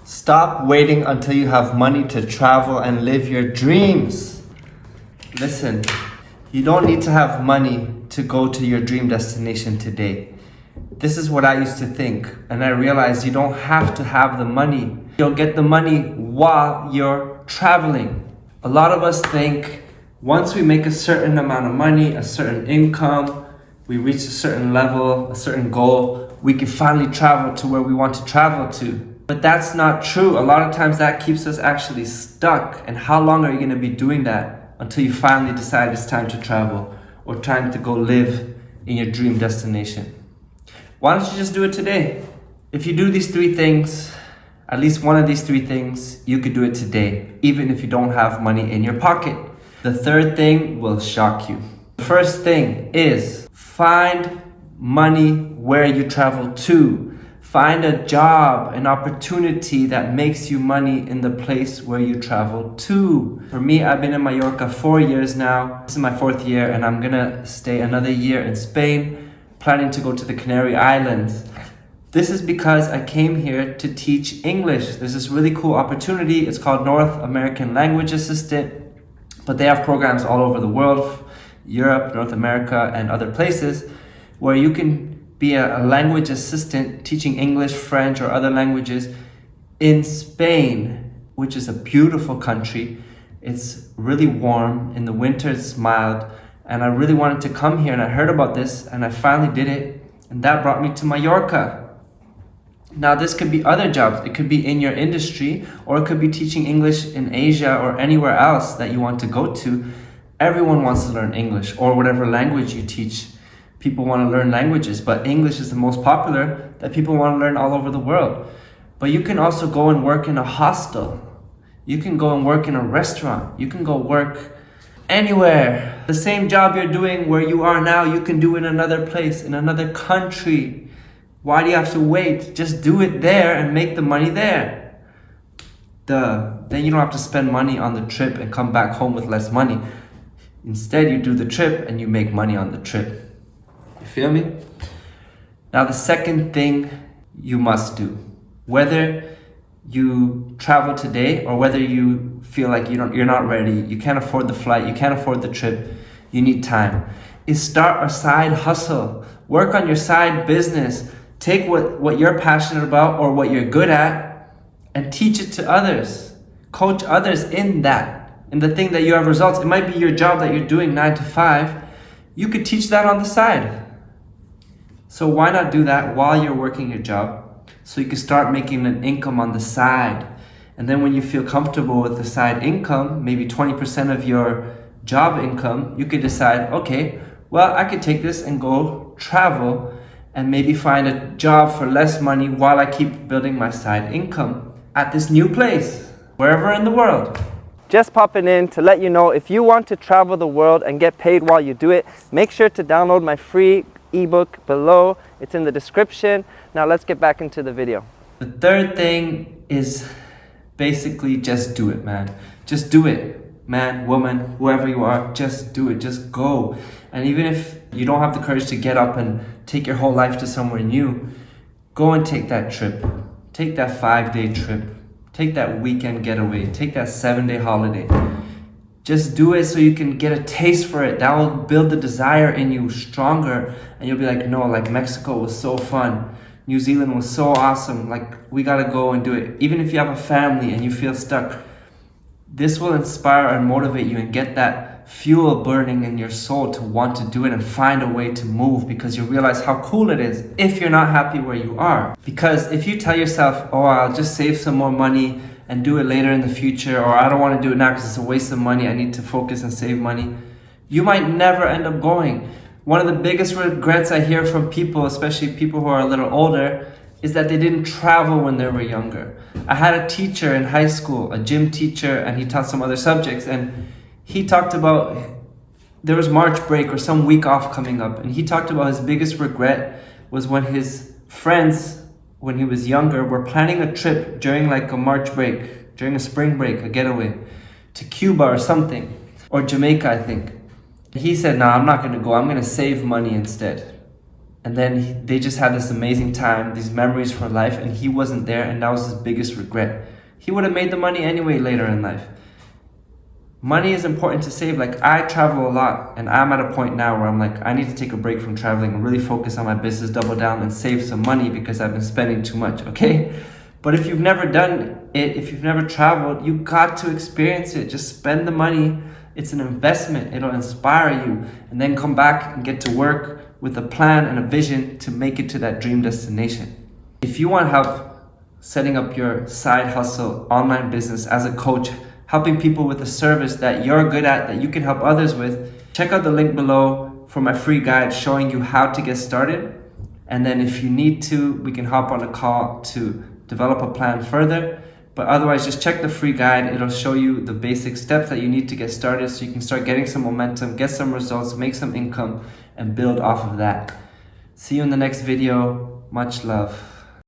Stop waiting until you have money to travel and live your dreams. Listen, you don't need to have money to go to your dream destination today. This is what I used to think, and I realized you don't have to have the money. You'll get the money while you're traveling. A lot of us think once we make a certain amount of money, a certain income, we reach a certain level, a certain goal, we can finally travel to where we want to travel to. But that's not true. A lot of times that keeps us actually stuck. And how long are you going to be doing that until you finally decide it's time to travel or time to go live in your dream destination? Why don't you just do it today? If you do these three things, at least one of these three things, you could do it today, even if you don't have money in your pocket. The third thing will shock you. The first thing is find money where you travel to. Find a job, an opportunity that makes you money in the place where you travel to. For me, I've been in Mallorca 4 years now. This is my 4th year, and I'm gonna stay another year in Spain, planning to go to the Canary Islands. This is because I came here to teach English. There's this really cool opportunity. It's called North American Language Assistant, but they have programs all over the world, Europe, North America, and other places, where you can be a language assistant teaching English, French, or other languages in Spain, which is a beautiful country. It's really warm. In the winter, it's mild. And I really wanted to come here, and I heard about this, and I finally did it. And that brought me to Mallorca. Now, this could be other jobs. It could be in your industry, or it could be teaching English in Asia or anywhere else that you want to go to. Everyone wants to learn English, or whatever language you teach. People want to learn languages, but English is the most popular that people want to learn all over the world. But you can also go and work in a hostel. You can go and work in a restaurant. You can go work anywhere. The same job you're doing where you are now, you can do in another place, in another country. Why do you have to wait? Just do it there and make the money there. Then you don't have to spend money on the trip and come back home with less money. Instead, you do the trip and you make money on the trip. You feel me? Now, the second thing you must do, whether you travel today or whether you feel like you're not ready, you can't afford the flight, you can't afford the trip, you need time, is start a side hustle. Work on your side business. Take what you're passionate about or what you're good at and teach it to others. Coach others in that, in the thing that you have results. It might be your job that you're doing 9 to 5. You could teach that on the side. So why not do that while you're working your job, so you can start making an income on the side. And then when you feel comfortable with the side income, maybe 20% of your job income, you could decide, okay, well, I could take this and go travel and maybe find a job for less money while I keep building my side income at this new place, wherever in the world. Just popping in to let you know, if you want to travel the world and get paid while you do it, make sure to download my free ebook below. It's in the description. Now let's get back into the video. The third thing is basically just do it, man. Just do it. Man, woman, whoever you are, just do it. Just go. And even if you don't have the courage to get up and take your whole life to somewhere new, go and take that trip. Take that 5-day trip. Take that weekend getaway. Take that 7-day holiday. Just do it so you can get a taste for it. That will build the desire in you stronger. And you'll be like, no, like Mexico was so fun. New Zealand was so awesome. Like, we gotta go and do it. Even if you have a family and you feel stuck, this will inspire and motivate you and get that fuel burning in your soul to want to do it and find a way to move, because you realize how cool it is if you're not happy where you are. Because if you tell yourself, oh, I'll just save some more money and do it later in the future, or I don't want to do it now because it's a waste of money, I need to focus and save money, you might never end up going. One of the biggest regrets I hear from people, especially people who are a little older, is that they didn't travel when they were younger. I had a teacher in high school, a gym teacher, and he taught some other subjects, and he talked about, there was March break or some week off coming up, and he talked about his biggest regret was when his friends, when he was younger, were planning a trip during like a March break, during a spring break, a getaway, to Cuba or something, or Jamaica, I think. He said, no, I'm not gonna go, I'm gonna save money instead. And then they just had this amazing time, these memories for life, and he wasn't there, and that was his biggest regret. He would have made the money anyway later in life. Money is important to save. Like, I travel a lot, and I'm at a point now where I'm like, I need to take a break from traveling and really focus on my business, double down and save some money because I've been spending too much, okay? But if you've never done it, if you've never traveled, you got to experience it. Just spend the money. It's an investment. It'll inspire you, and then come back and get to work with a plan and a vision to make it to that dream destination. If you want help setting up your side hustle online business as a coach, helping people with a service that you're good at, that you can help others with, check out the link below for my free guide showing you how to get started. And then if you need to, we can hop on a call to develop a plan further. But otherwise, just check the free guide. It'll show you the basic steps that you need to get started so you can start getting some momentum, get some results, make some income, and build off of that. See you in the next video. Much love.